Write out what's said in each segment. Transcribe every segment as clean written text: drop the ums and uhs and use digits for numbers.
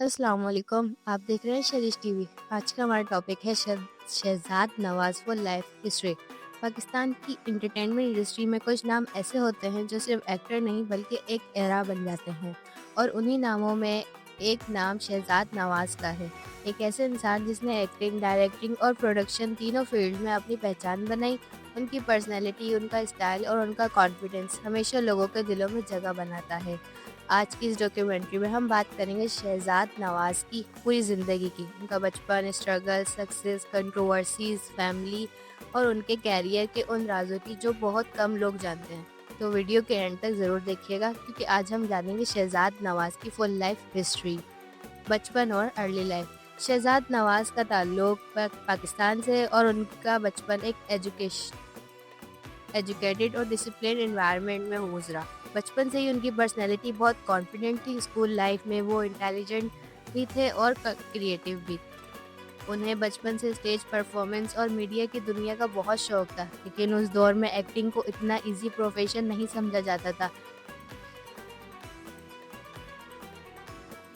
السلام علیکم، آپ دیکھ رہے ہیں شریش ٹی وی۔ آج کا ہمارا ٹاپک ہے شہزاد نواز فل لائف ہسٹری۔ پاکستان کی انٹرٹینمنٹ انڈسٹری میں کچھ نام ایسے ہوتے ہیں جو صرف ایکٹر نہیں بلکہ ایک ایرا بن جاتے ہیں، اور انہی ناموں میں ایک نام شہزاد نواز کا ہے۔ ایک ایسے انسان جس نے ایکٹنگ، ڈائریکٹنگ اور پروڈکشن تینوں فیلڈ میں اپنی پہچان بنائی۔ ان کی پرسنالٹی، ان کا اسٹائل اور ان کا کانفیڈنس ہمیشہ لوگوں کے دلوں میں جگہ بناتا ہے۔ آج کی اس ڈاکیومنٹری میں ہم بات کریں گے شہزاد نواز کی پوری زندگی کی، ان کا بچپن، اسٹرگل، سکسیس، کنٹروورسیز، فیملی اور ان کے کیریئر کے ان رازوں کی جو بہت کم لوگ جانتے ہیں۔ تو ویڈیو کے اینڈ تک ضرور دیکھیے گا، کیونکہ آج ہم جانیں گے شہزاد نواز کی فل لائف ہسٹری۔ بچپن اور ارلی لائف۔ شہزاد نواز کا تعلق پاکستان سے، اور ان کا بچپن ایک ایجوکیٹڈ اور ڈسپلن انوائرمنٹ میں گزرا۔ بچپن سے ہی ان کی پرسنالٹی بہت کانفیڈنٹ تھی۔ اسکول لائف میں وہ انٹیلیجنٹ بھی تھے اور کریٹیو بھی۔ انہیں بچپن سے اسٹیج پرفارمنس اور میڈیا کی دنیا کا بہت شوق تھا، لیکن اس دور میں ایکٹنگ کو اتنا ایزی پروفیشن نہیں سمجھا جاتا تھا۔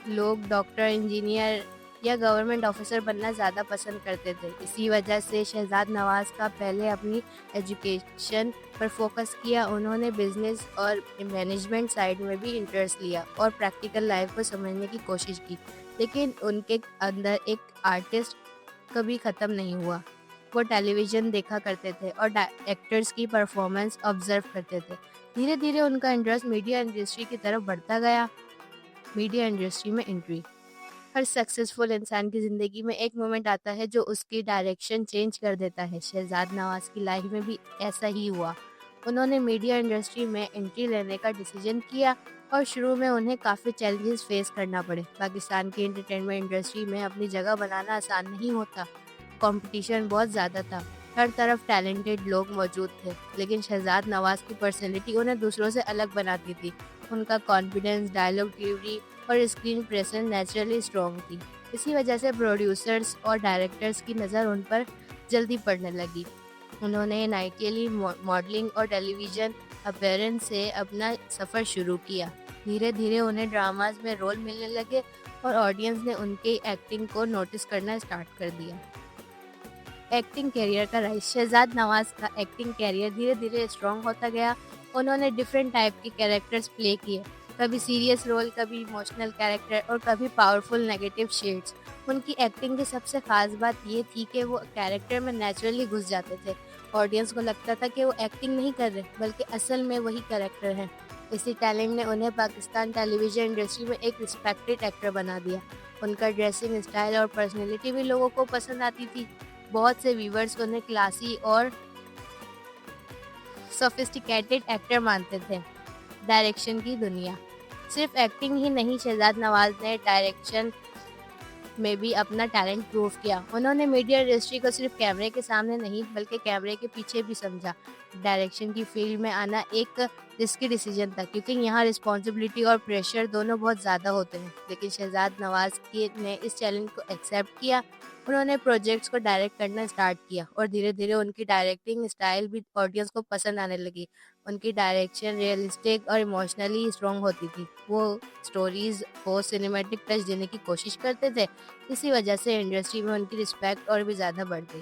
لوگ ڈاکٹر، انجینئر یا گورنمنٹ آفیسر بننا زیادہ پسند کرتے تھے۔ اسی وجہ سے شہزاد نواز کا پہلے اپنی ایجوکیشن پر فوکس کیا۔ انہوں نے بزنس اور مینجمنٹ سائیڈ میں بھی انٹرسٹ لیا اور پریکٹیکل لائف کو سمجھنے کی کوشش کی، لیکن ان کے اندر ایک آرٹسٹ کبھی ختم نہیں ہوا۔ وہ ٹیلی ویژن دیکھا کرتے تھے اور ایکٹرز کی پرفارمنس آبزرو کرتے تھے۔ دھیرے دھیرے ان کا انٹرسٹ میڈیا انڈسٹری کی طرف بڑھتا گیا۔ میڈیا انڈسٹری میں انٹری۔ ہر سکسیسفل انسان کی زندگی میں ایک مومنٹ آتا ہے جو اس کی ڈائریکشن چینج کر دیتا ہے۔ شہزاد نواز کی لائف میں بھی ایسا ہی ہوا۔ انہوں نے میڈیا انڈسٹری میں انٹری لینے کا ڈیسیجن کیا، اور شروع میں انہیں کافی چیلنجز فیس کرنا پڑے۔ پاکستان کی انٹرٹینمنٹ انڈسٹری میں اپنی جگہ بنانا آسان نہیں ہوتا۔ کمپٹیشن بہت زیادہ تھا، ہر طرف ٹیلنٹڈ لوگ موجود تھے، لیکن شہزاد نواز کی پرسنالٹی انہیں دوسروں سے الگ بناتی تھی۔ ان کا کانفیڈنس، ڈائلاگ ڈیلیوری اور اسکرین پریزنس نیچرلی اسٹرانگ تھی۔ اسی وجہ سے پروڈیوسرز اور ڈائریکٹرز کی نظر ان پر جلدی پڑنے لگی۔ انہوں نے نائٹلی ماڈلنگ اور ٹیلی ویژن اپیرنس سے اپنا سفر شروع کیا۔ دھیرے دھیرے انہیں ڈراماز میں رول ملنے لگے، اور آڈینس نے ان کی ایکٹنگ کو نوٹس کرنا اسٹارٹ کر دیا۔ ایکٹنگ کیریئر کا رائز۔ شہزاد نواز کا ایکٹنگ کیریئر دھیرے دھیرے اسٹرانگ ہوتا گیا۔ انہوں نے ڈفرینٹ ٹائپ کے کیریکٹرز پلے کیے، کبھی سیریس رول، کبھی ایموشنل کیریکٹر اور کبھی پاورفل نیگیٹو شیڈز۔ ان کی ایکٹنگ کی سب سے خاص بات یہ تھی کہ وہ کیریکٹر میں نیچرلی گھس جاتے تھے۔ آڈینس کو لگتا تھا کہ وہ ایکٹنگ نہیں کر رہے بلکہ اصل میں وہی کیریکٹر ہیں۔ اسی ٹیلنٹ نے انہیں پاکستان ٹیلی ویژن انڈسٹری میں ایک رسپیکٹڈ ایکٹر بنا دیا۔ ان کا ڈریسنگ اسٹائل اور پرسنالٹی بھی لوگوں کو پسند آتی تھی۔ بہت سے ویورز انہیں کلاسی اور سوفسٹیکیٹڈ ایکٹر مانتے تھے۔ ڈائریکشن کی دنیا۔ صرف ایکٹنگ ہی نہیں، شہزاد نواز نے ڈائریکشن میں بھی اپنا ٹیلنٹ پروو کیا۔ انہوں نے میڈیا انڈسٹری کو صرف کیمرے کے سامنے نہیں بلکہ کیمرے کے پیچھے بھی سمجھا۔ ڈائریکشن کی فیلڈ میں آنا ایک رسکی ڈیسیجن تھا، کیونکہ یہاں رسپانسبلٹی اور پریشر دونوں بہت زیادہ ہوتے ہیں، لیکن شہزاد نواز نے اس چیلنج کو ایکسیپٹ کیا۔ انہوں نے پروجیکٹس کو ڈائریکٹ کرنا اسٹارٹ کیا، اور دھیرے دھیرے ان کی ڈائریکٹنگ اسٹائل بھی آڈینس کو پسند آنے لگی۔ ان کی ڈائریکشن ریئلسٹک اور ایموشنلی اسٹرانگ ہوتی تھی۔ وہ سٹوریز کو سنیمیٹک ٹچ دینے کی کوشش کرتے تھے۔ اسی وجہ سے انڈسٹری میں ان کی رسپیکٹ اور بھی زیادہ بڑھ گئی۔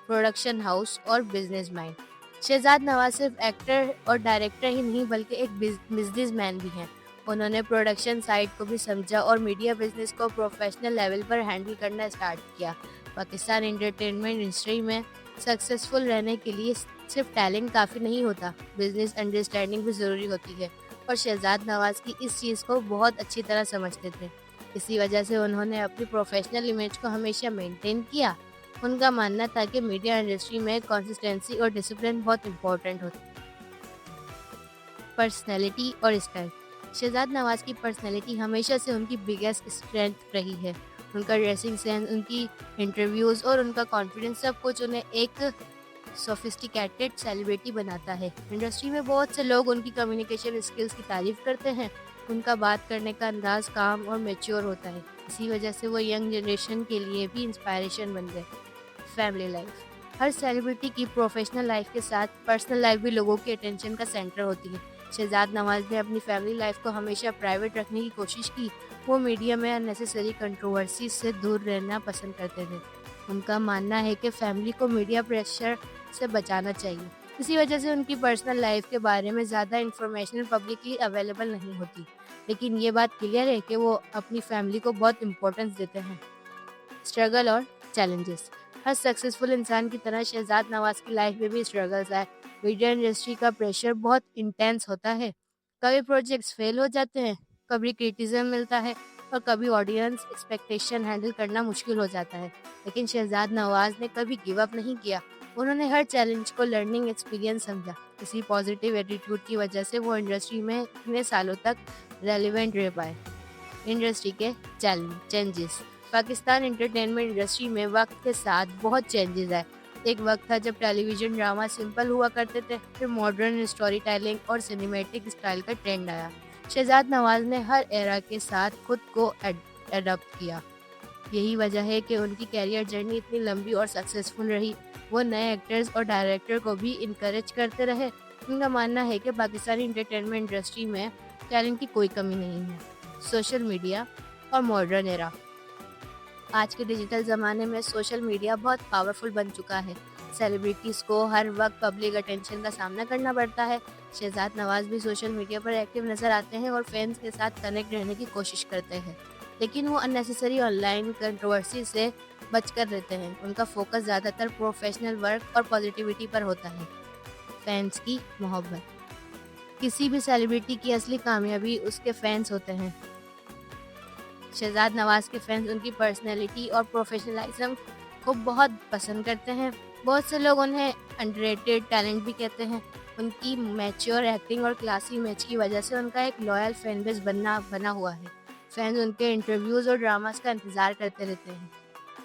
پروڈکشن ہاؤس اور بزنس مائنڈ۔ شہزاد نواز صرف ایکٹر اور ڈائریکٹر ہی نہیں بلکہ ایک بزنس مین بھی ہیں۔ انہوں نے پروڈکشن سائٹ کو بھی سمجھا اور میڈیا بزنس کو پروفیشنل لیول پر ہینڈل کرنا اسٹارٹ کیا۔ پاکستان انٹرٹینمنٹ انڈسٹری میں سکسیسفل رہنے کے لیے صرف ٹیلنٹ کافی نہیں ہوتا، بزنس انڈرسٹینڈنگ بھی ضروری ہوتی ہے، اور شہزاد نواز کی اس چیز کو بہت اچھی طرح سمجھتے تھے۔ اسی وجہ سے انہوں نے اپنی پروفیشنل امیج کو ہمیشہ مینٹین کیا۔ ان کا ماننا تھا کہ میڈیا انڈسٹری میں کنسسٹنسی اور ڈسپلن بہت امپورٹنٹ ہوتا ہے۔ پرسنالٹی اور اسٹائل۔ شہزاد نواز کی پرسنالٹی ہمیشہ سے ان کی بگیسٹ اسٹرینتھ رہی ہے۔ ان کا ڈریسنگ سینس، ان کی انٹرویوز اور ان کا کانفیڈنس، سب کچھ انہیں ایک سوفسٹیکیٹڈ سیلیبریٹی بناتا ہے۔ انڈسٹری میں بہت سے لوگ ان کی کمیونیکیشن اسکلز کی تعریف کرتے ہیں۔ ان کا بات کرنے کا انداز کام اور میچور ہوتا ہے، اسی وجہ سے وہ ینگ جنریشن کے لیے بھی انسپائریشن بن گئے۔ Family life. ہر سیلیبریٹی کی پروفیشنل لائف کے ساتھ پرسنل لائف بھی لوگوں کی اٹینشن کا سینٹر ہوتی ہے۔ شہزاد نواز نے اپنی فیملی لائف کو ہمیشہ پرائیویٹ رکھنے کی کوشش کی۔ وہ میڈیا میں اننیسیسری کنٹروورسی سے دور رہنا پسند کرتے تھے۔ ان کا ماننا ہے کہ فیملی کو میڈیا پریشر سے بچانا چاہیے، اسی وجہ سے ان کی پرسنل لائف کے بارے میں زیادہ انفارمیشن پبلکلی اویلیبل نہیں ہوتی، لیکن یہ بات کلیئر ہے کہ وہ اپنی فیملی کو بہت امپورٹنس دیتے ہیں۔ اسٹرگل اور چیلنجز۔ ہر سکسیزفل انسان کی طرح شہزاد نواز کی لائف میں بھی اسٹرگلز آئے۔ میڈیا انڈسٹری کا پریشر بہت انٹینس ہوتا ہے، کبھی پروجیکٹس فیل ہو جاتے ہیں، کبھی کرٹیزم ملتا ہے اور کبھی آڈینس ایکسپیکٹیشن ہینڈل کرنا مشکل ہو جاتا ہے، لیکن شہزاد نواز نے کبھی گیو اپ نہیں کیا۔ انہوں نے ہر چیلنج کو لرننگ ایکسپیرینس سمجھا۔ اسی پازیٹیو ایٹیٹیوڈ کی وجہ سے وہ انڈسٹری میں اتنے سالوں تک ریلیونٹ رہ پائے۔ انڈسٹری کے چینجز۔ پاکستان انٹرٹینمنٹ انڈسٹری میں وقت کے ساتھ بہت چینجز آئے۔ ایک وقت تھا جب ٹیلی ویژن ڈراما سمپل ہوا کرتے تھے، پھر ماڈرن اسٹوری ٹیلنگ اور سینیمیٹک اسٹائل کا ٹرینڈ آیا۔ شہزاد نواز نے ہر ایرا کے ساتھ خود کو ایڈاپٹ کیا۔ یہی وجہ ہے کہ ان کی کیریئر جرنی اتنی لمبی اور سکسیزفل رہی۔ وہ نئے ایکٹرز اور ڈائریکٹر کو بھی انکریج کرتے رہے۔ ان کا ماننا ہے کہ پاکستانی انٹرٹینمنٹ انڈسٹری میں ٹیلنٹ کی کوئی کمی نہیں ہے۔ سوشل میڈیا اور ماڈرن ایرا۔ آج کے ڈیجیٹل زمانے میں سوشل میڈیا بہت پاورفل بن چکا ہے۔ سیلیبریٹیز کو ہر وقت پبلک اٹینشن کا سامنا کرنا پڑتا ہے۔ شہزاد نواز بھی سوشل میڈیا پر ایکٹیو نظر آتے ہیں اور فینس کے ساتھ کنیکٹ رہنے کی کوشش کرتے ہیں، لیکن وہ اننیسیسری آن لائن کنٹروورسی سے بچ کر رہتے ہیں۔ ان کا فوکس زیادہ تر پروفیشنل ورک اور پازیٹیوٹی پر ہوتا ہے۔ فینس کی محبت۔ کسی بھی سیلیبریٹی کی اصلی کامیابی اس کے فینس ہوتے ہیں۔ شہزاد نواز کے فینس ان کی پرسنالٹی اور پروفیشنلزم کو بہت پسند کرتے ہیں۔ بہت سے لوگ انہیں انڈرریٹڈ ٹیلنٹ بھی کہتے ہیں۔ ان کی میچور ایکٹنگ اور کلاسی امیج کی وجہ سے ان کا ایک لائل فین بیس بنا ہوا ہے۔ فینس ان کے انٹرویوز اور ڈراماز کا انتظار کرتے رہتے ہیں۔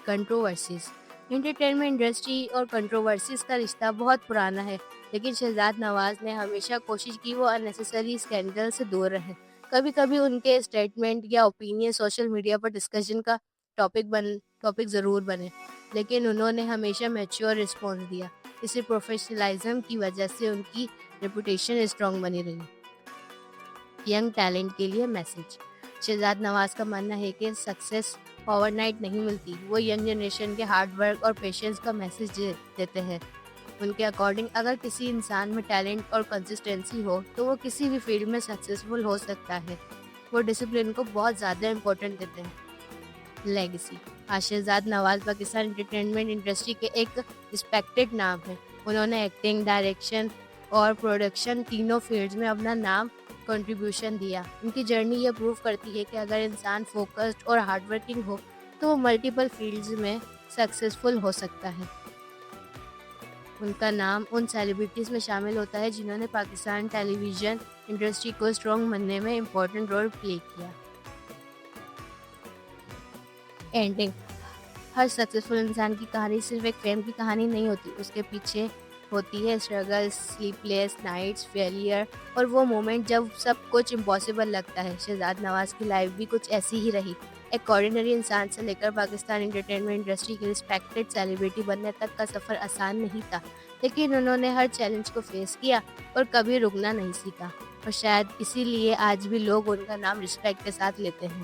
کنٹروورسیز۔ انٹرٹینمنٹ انڈسٹری اور کنٹروورسیز کا رشتہ بہت پرانا ہے، لیکن شہزاد نواز نے ہمیشہ کوشش کی وہ اننیسیسری اسکینڈل سے دور رہیں۔ کبھی کبھی ان کے اسٹیٹمنٹ یا اوپینین سوشل میڈیا پر ڈسکشن کا ٹاپک ضرور بنے، لیکن انہوں نے ہمیشہ میچور رسپانس دیا۔ اسی پروفیشنلزم کی وجہ سے ان کی ریپوٹیشن اسٹرانگ بنی رہی۔ ینگ ٹیلنٹ کے لیے میسج۔ شہزاد نواز کا ماننا ہے کہ سکسیس اوور نائٹ نہیں ملتی، وہ ینگ جنریشن کے ہارڈ ورک اور پیشنس کا میسج دیتے ہیں۔ ان کے اکارڈنگ اگر کسی انسان میں ٹیلنٹ اور کنسسٹنسی ہو تو وہ کسی بھی فیلڈ میں سکسیزفل ہو سکتا ہے۔ وہ ڈسپلن کو بہت زیادہ امپورٹنٹ دیتے ہیں۔ لیگیسی۔ آج شہزاد نواز پاکستان انٹرٹینمنٹ انڈسٹری کے ایک رسپیکٹڈ نام ہے۔ انہوں نے ایکٹنگ، ڈائریکشن اور پروڈکشن تینوں فیلڈز میں اپنا نام کنٹریبیوشن دیا۔ ان کی جرنی یہ پروف کرتی ہے کہ اگر انسان فوکسڈ اور ہارڈ ورکنگ ہو تو وہ ملٹیپل فیلڈز میں سکسیزفل ہو سکتا ہے۔ ان کا نام ان سیلیبریٹیز میں شامل ہوتا ہے جنہوں نے پاکستان ٹیلی ویژن انڈسٹری کو اسٹرانگ بننے میں امپورٹنٹ رول پلے کیا۔ اینڈنگ۔ ہر سکسیزفل انسان کی کہانی صرف ایک فیم کی کہانی نہیں ہوتی، اس کے پیچھے ہوتی ہے struggle, sleep less nights, failure اور وہ مومنٹ جب سب کچھ امپاسبل لگتا ہے۔ شہزاد نواز کی لائف بھی کچھ ایسی ہی رہی۔ ایک آرڈینری انسان سے لے کر پاکستان انٹرٹینمنٹ انڈسٹری کی رسپیکٹڈ سیلیبریٹی بننے تک کا سفر آسان نہیں تھا، لیکن انہوں نے ہر چیلنج کو فیس کیا اور کبھی رکنا نہیں سیکھا، اور شاید اسی لیے آج بھی لوگ ان کا نام رسپیکٹ کے ساتھ لیتے ہیں۔